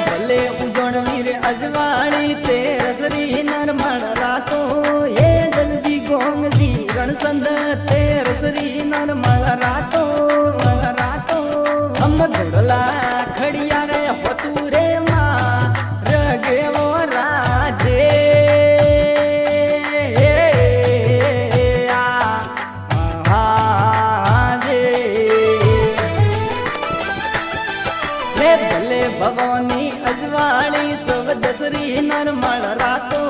ભલે ઉજવણી રે અજવાળી તે રસરી નરમણ રાતો એ દલજી ગોંગજી રણસંદ તે રસરી નરમણ રાતો અમ ધોડલા ખડિયા રે હોતું રે માં રગેવો રાજે ભલે ભવાની અજવાળી સવ દસરી નરમળ રાતો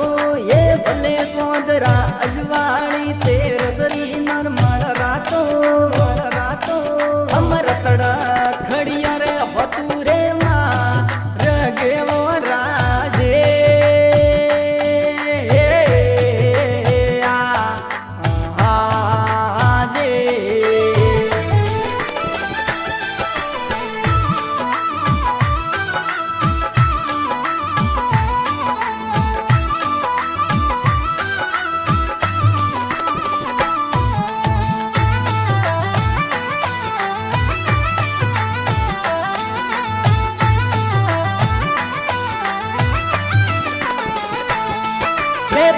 એ ભલે સોદરા અજવાળી તે રસરી નરમળ રાતો અમરતડા ખડિયા રે હોતું રે માં રગેવો રાજે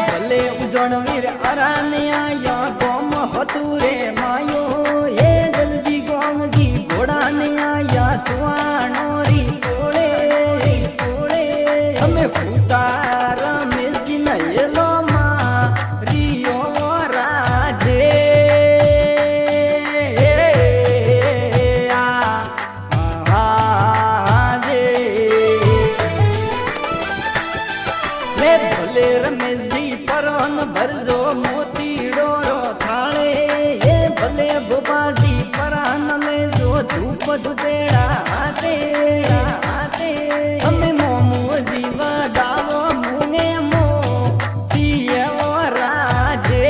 ભલે ઉજવણીર અરાન્યા ગોમ હતું રે માયો એ દલજી ગોંગજી ઘોડાને આયા સુવાણો રી કોળે અમે ભૂતા રમેશજી ના એલો માં રિયો રાજે ભલે રમેશજી પરોન ભરજો મોતીડો રો થાળે એ ભલે ગોપાજી પરાન લેજો ધૂપ ધુપેડા હાથે અમે મોમો જીવ દાવો મુને મો પિયવો રાજે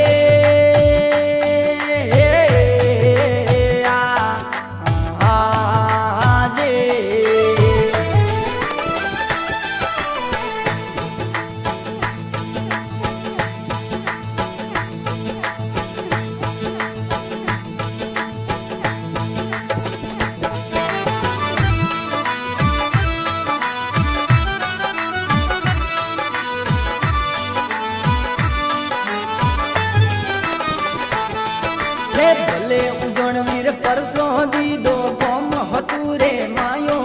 ભલે ઉજવણીર પરસો દીધો ગોમ હતું રે માયો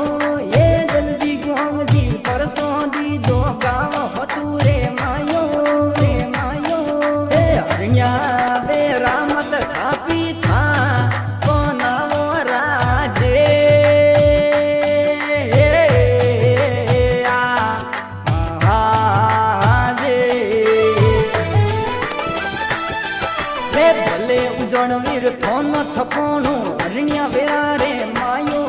એ દલજી ગોંગજી પરસો દીધો ગામ હતું રે માયો એ હરિયા બે રામત થાપી થા બનાવો રાજે ભલે ઉજવણીર થોન થપોણું હરણ્યા વેરા રે માયો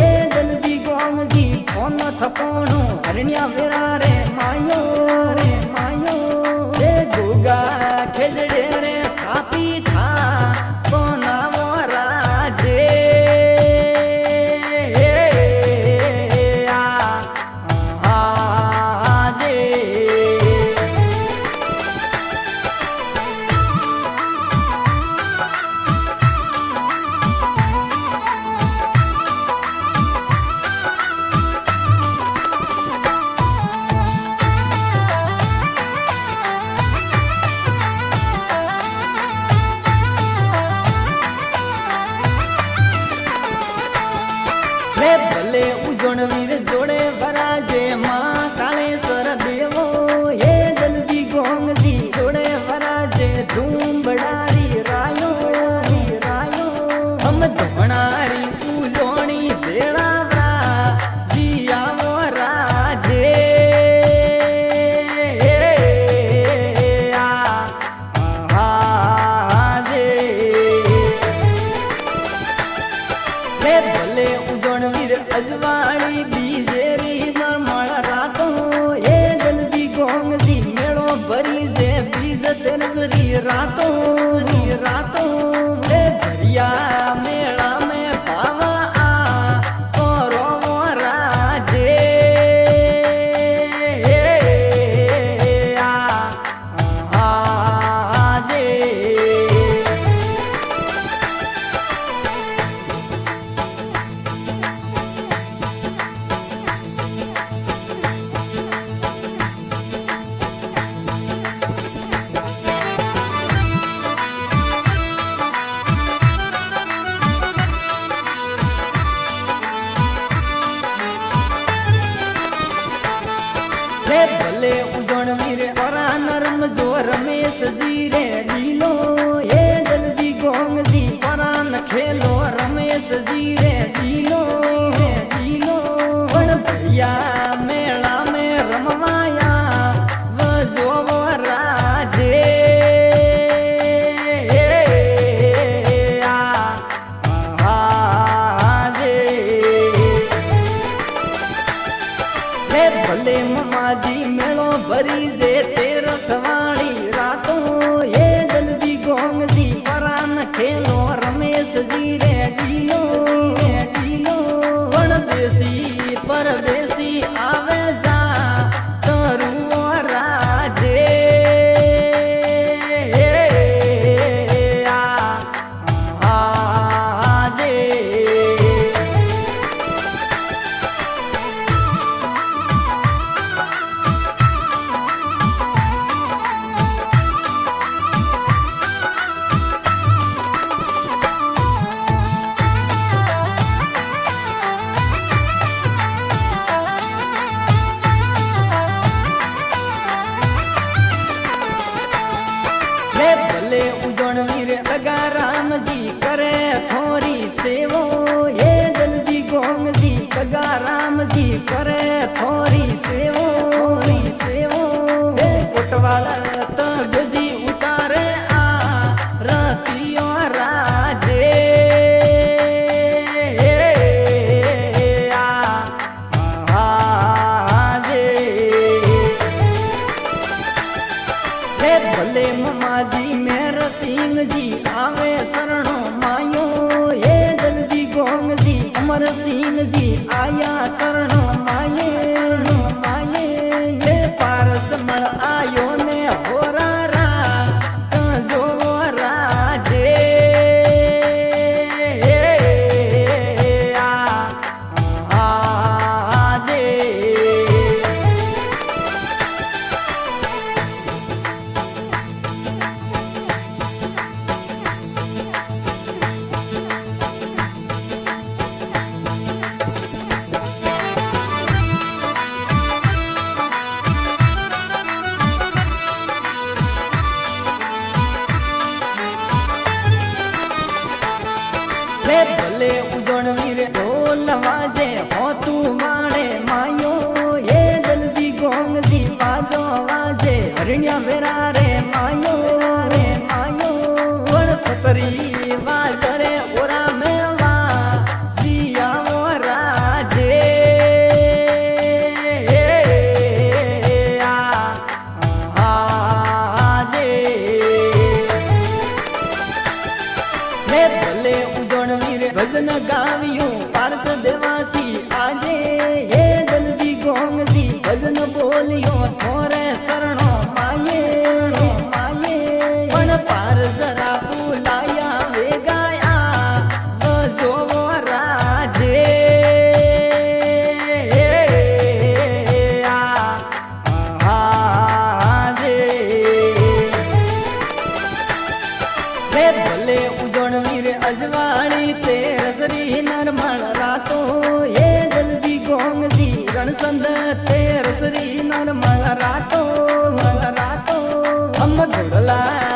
એ દલજી ગોંગજી થોન થપોણું હરણ્યા વેરા રે માયો એ ગોગા ખેજડે રે થાપી થા બનાવો રાજે भरी जे बीज तेरसरी रातों रे भरिया मेला में पावा और राजे रे भले उजण वीर परा नरम जो रमेश जी रे ढीलो ये जल्दी गोंग जी परा न खेलो रमेश जी रे ढीलो पण भैया मेला में रमवाया वो जो वो राजे भले ममाजी मेलो भरी जे तेरस वाली रातों ये जल्दी गोंग जी परान खेलो रमेश जी रे ढीलो पण देसी परदेसी आवे जा करू राजे भले उजण वीर लगा राम जी करे थोरी सेवो ये जल्दी गोंग जी लगा राम जी करे थोरी सेवो कोटवाला तब जी उतारे रतियो राजे भले ममाजी मेर सिंह जी आवे शरणो मायो ये जल्दी गोंग जी अमर सिंह जी आया शरणो माये ये पारस मल आयो ने होरा रा जो राजे भले उजण वीर ढोल वाजे हो तू माणे मायो ये जल्दी गोंग जी बाजो वाजे हरिण्या बेरा रे मायो वण सतरी वाजरे ओरा मेवा जिया वो राजे भले उजण वीर भजन गावियो पारस देवासी आजे ये जल्दी गोंग जी भजन बोलियो थोरे शरणो माये पण पारस रापू लाया वे गाया जो वो राजे भले उजण वीर अजवाणी तेरसरी नरमल रातो ये जल्दी गोंग जी रणसंद तेरसरी नरमल रातो हम धुड़ला